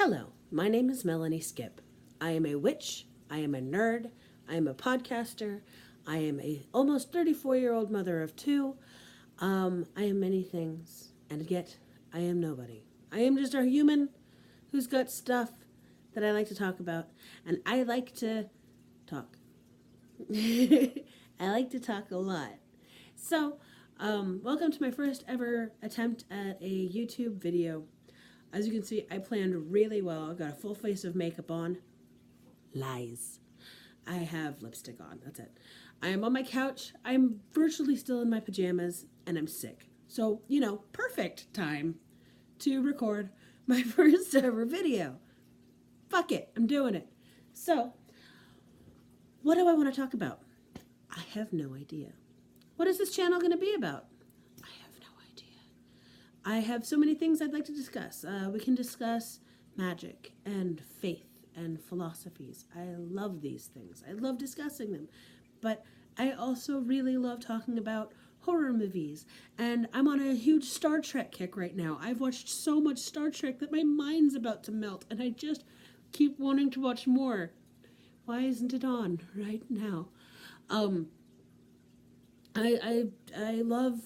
Hello, my name is Melanie Skip. I am a witch, I am a nerd, I am a podcaster, I am a almost 34-year-old mother of two. I am many things, and yet I am nobody. I am just a human who's got stuff that I like to talk about, and I like to talk. I like to talk a lot. So, welcome to my first ever attempt at a YouTube video. As you can see, I planned really well. I've got a full face of makeup on. Lies. I have lipstick on. That's it. I am on my couch. I'm virtually still in my pajamas, and I'm sick. So, perfect time to record my first ever video. Fuck it. I'm doing it. So, what do I want to talk about? I have no idea. What is this channel going to be about? I have no idea. I have so many things I'd like to discuss. We can discuss magic and faith and philosophies. I love these things. I love discussing them. But I also really love talking about horror movies. And I'm on a huge Star Trek kick right now. I've watched so much Star Trek that my mind's about to melt. And I just keep wanting to watch more. Why isn't it on right now? I love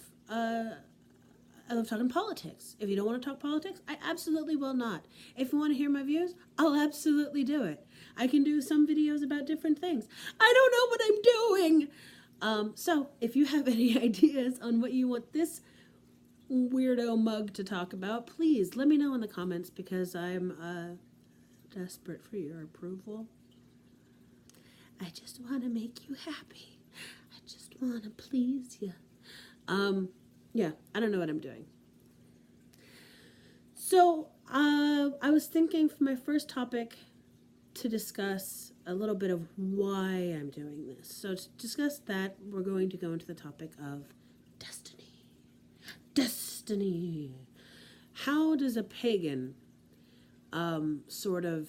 talking politics. If you don't want to talk politics, I absolutely will not. If you want to hear my views, I'll absolutely do it. I can do some videos about different things. I don't know what I'm doing. So if you have any ideas on what you want this weirdo mug to talk about, please let me know in the comments because I'm desperate for your approval. I just want to make you happy. I just want to please you. Yeah, I don't know what I'm doing. So, I was thinking for my first topic to discuss a little bit of why I'm doing this. So to discuss that, we're going to go into the topic of destiny. Destiny. How does a pagan sort of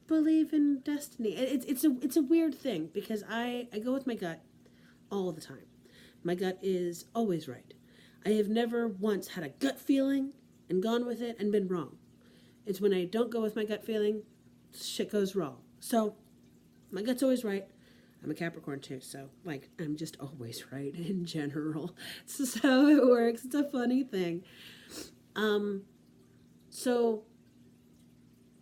believe in destiny? It's a weird thing because I go with my gut all the time. My gut is always right. I have never once had a gut feeling and gone with it and been wrong. It's when I don't go with my gut feeling, shit goes wrong. So my gut's always right. I'm a Capricorn too, so I'm just always right in general. It's just how it works. It's a funny thing. So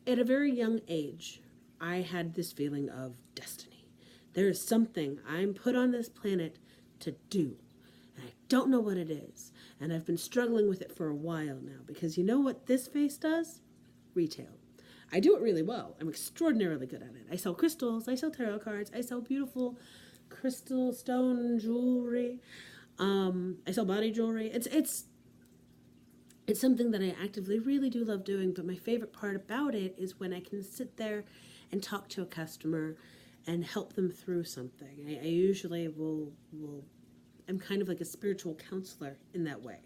at a very young age, I had this feeling of destiny. There is something I'm put on this planet to do, and I don't know what it is, and I've been struggling with it for a while now, because you know what this face does? Retail. I do it really well. I'm extraordinarily good at it. I sell crystals, I sell tarot cards, I sell beautiful crystal stone jewelry, I sell body jewelry. It's something that I actively really do love doing, but my favorite part about it is when I can sit there and talk to a customer and help them through something. I usually I'm kind of like a spiritual counselor in that way.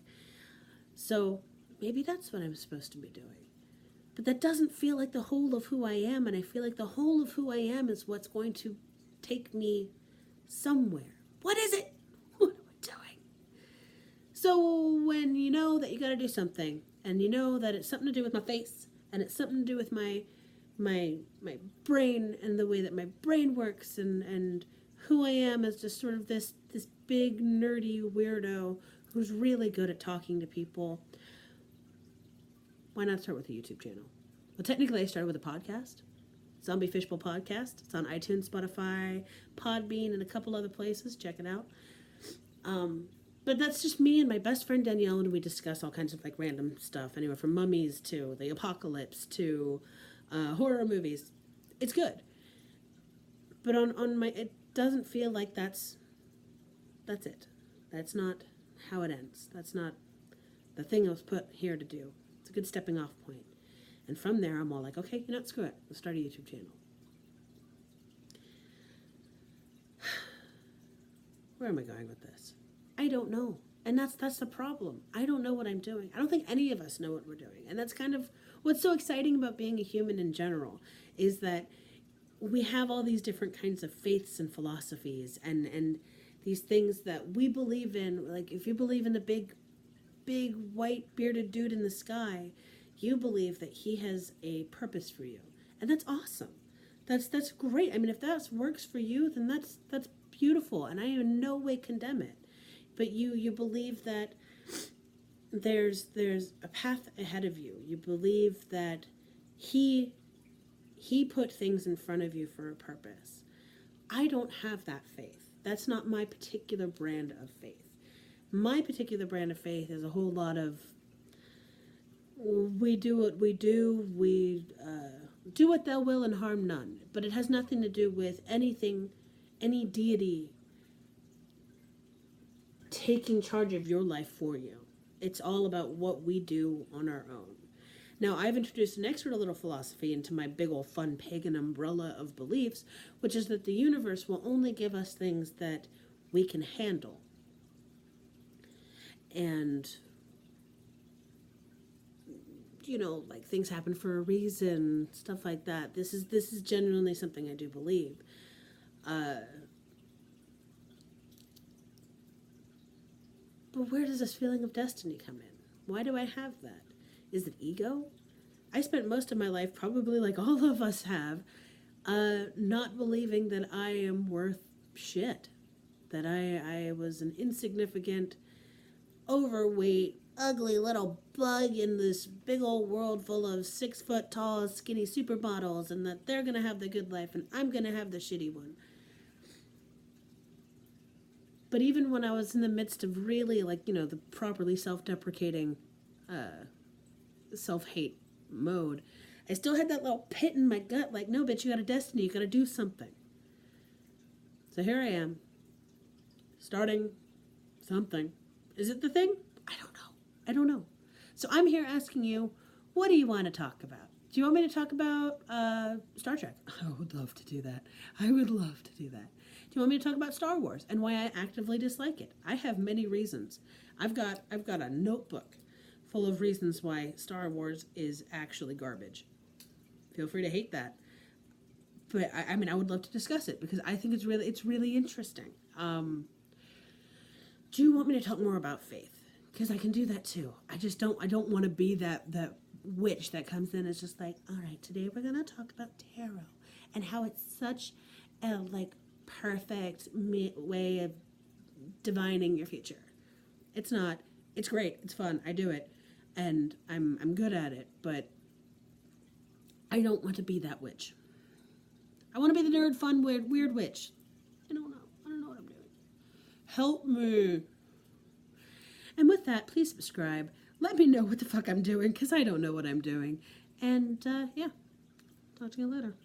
So maybe that's what I'm supposed to be doing. But that doesn't feel like the whole of who I am, and I feel like the whole of who I am is what's going to take me somewhere. What is it? What am I doing? So when you know that you got to do something, and you know that it's something to do with my face, and it's something to do with my brain and the way that my brain works, and who I am as just sort of this big nerdy weirdo who's really good at talking to people, why not start with a YouTube channel? Well, technically I started with a podcast, Zombie Fishbowl Podcast. It's on iTunes, Spotify, Podbean, and a couple other places. Check it out. But that's just me and my best friend Danielle, and we discuss all kinds of random stuff, anywhere from mummies to the apocalypse to horror movies. It's good. But it doesn't feel like that's it. That's not how it ends. That's not the thing I was put here to do. It's a good stepping off point. And from there, I'm all like, okay, screw it. Let's start a YouTube channel. Where am I going with this? I don't know. And that's the problem. I don't know what I'm doing. I don't think any of us know what we're doing. And that's kind of what's so exciting about being a human in general, is that we have all these different kinds of faiths and philosophies and these things that we believe in. Like if you believe in the big white bearded dude in the sky, You believe that he has a purpose for you. And that's awesome. That's great. I mean, if that works for you, then that's beautiful, and I in no way condemn it. But you believe that there's a path ahead of you. You believe that he put things in front of you for a purpose. I don't have that faith. That's not my particular brand of faith. My particular brand of faith is a whole lot of we do what we do, we do what thou will and harm none. But it has nothing to do with anything, any deity taking charge of your life for you. It's all about what we do on our own. Now, I've introduced an extra little philosophy into my big old fun pagan umbrella of beliefs, which is that the universe will only give us things that we can handle. And, you know, like things happen for a reason, stuff like that. This is genuinely something I do believe. But where does this feeling of destiny come in? Why do I have that? Is it ego? I spent most of my life, probably like all of us have, not believing that I am worth shit. That I was an insignificant, overweight, ugly little bug in this big old world full of 6 foot tall, skinny supermodels, and that they're going to have the good life and I'm going to have the shitty one. But even when I was in the midst of really, like, you know, the properly self-deprecating, self-hate mode, I still had that little pit in my gut, like, no, bitch, you got a destiny, you got to do something. So here I am, starting something. Is it the thing? I don't know. So I'm here asking you, what do you want to talk about? Do you want me to talk about Star Trek? I would love to do that. I would love to do that. Do you want me to talk about Star Wars and why I actively dislike it? I have many reasons. I've got a notebook full of reasons why Star Wars is actually garbage. Feel free to hate that. But I mean, I would love to discuss it because I think it's really interesting. Do you want me to talk more about faith? Because I can do that too. I don't want to be that witch that comes in and is just like, all right, today we're going to talk about tarot and how it's such a like perfect way of divining your future. It's not. It's great. It's fun. I do it. And I'm good at it, but I don't want to be that witch. I want to be the nerd, fun, weird witch. I don't know. I don't know what I'm doing. Help me. And with that, please subscribe. Let me know what the fuck I'm doing, because I don't know what I'm doing. And, yeah. Talk to you later.